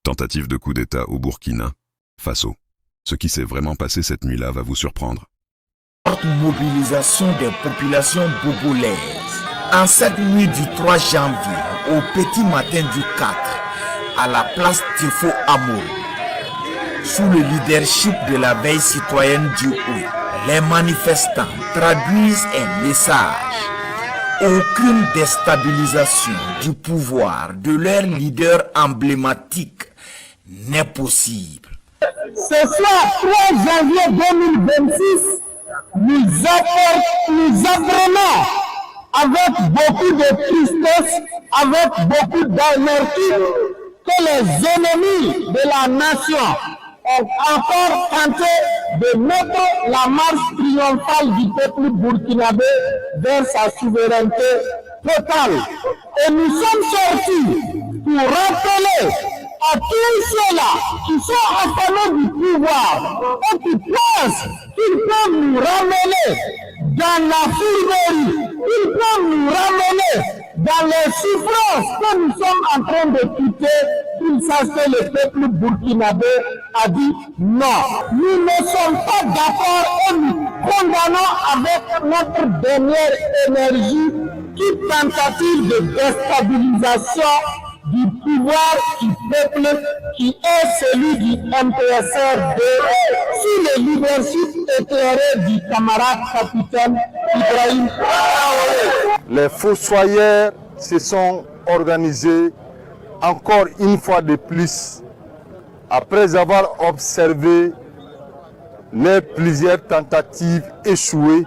Tentative de coup d'État au Burkina Faso. Ce qui s'est vraiment passé cette nuit-là va vous surprendre. Forte mobilisation des populations bogolaises. En cette nuit du 3 janvier, au petit matin du 4, à la place Tifo Amour, sous le leadership de la veille citoyenne du Oui, les manifestants traduisent un message. Aucune déstabilisation du pouvoir de leur leader emblématique n'est possible. Ce soir, 3 janvier 2026, nous apprenons avec beaucoup de tristesse, avec beaucoup d'amertume, que les ennemis de la nation ont encore tenté de mettre la marche triomphale du peuple burkinabé vers sa souveraineté totale. Et nous sommes sortis pour rappeler à tous ceux-là qui sont affamés du pouvoir et qui pensent qu'ils peuvent nous ramener dans la fourberie, ils peuvent nous ramener dans les souffrances que nous sommes en train de quitter, qu'ils sachent que le peuple burkinabé a dit non. Nous ne sommes pas d'accord et nous condamnons avec notre dernière énergie toute tentative de déstabilisation du pouvoir du peuple qui est celui du MPSR sous le leadership éclairé du camarade capitaine Ibrahim Traoré. Les fossoyeurs se sont organisés encore une fois de plus après avoir observé les plusieurs tentatives échouées.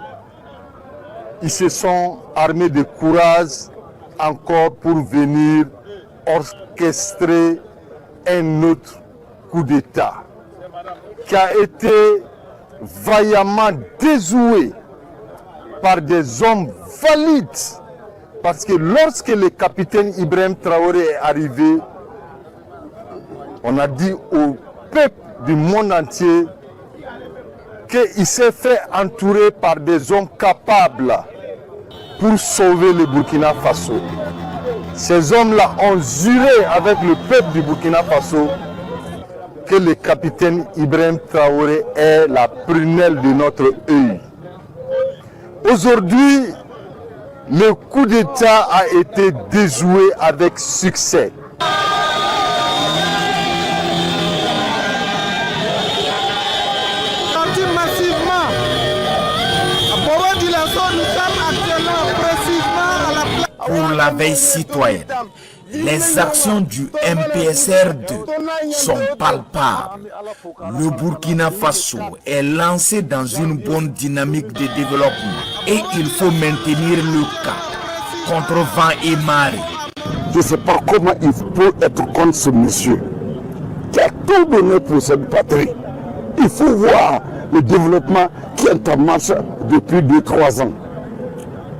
Ils se sont armés de courage encore pour venir orchestrer un autre coup d'État qui a été vaillamment déjoué par des hommes valides. Parce que lorsque le capitaine Ibrahim Traoré est arrivé, on a dit au peuple du monde entier qu'il s'est fait entourer par des hommes capables pour sauver le Burkina Faso. Ces hommes-là ont juré avec le peuple du Burkina Faso que le capitaine Ibrahim Traoré est la prunelle de notre œil. Aujourd'hui, le coup d'État a été déjoué avec succès. Massivement, à Bobo-Dioulasso, nous sommes actuellement précisément à la place. Pour la veille citoyenne, les actions du MPSR2 sont palpables. Le Burkina Faso est lancé dans une bonne dynamique de développement et il faut maintenir le cap contre vent et marée. Je ne sais pas comment il peut être contre ce monsieur qui a tout donné pour cette patrie. Il faut voir le développement qui est en marche depuis 2-3 ans.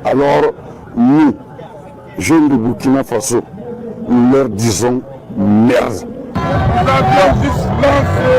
Alors, nous, jeunes de Burkina Faso, nous leur disons merde. Nous avions juste lancé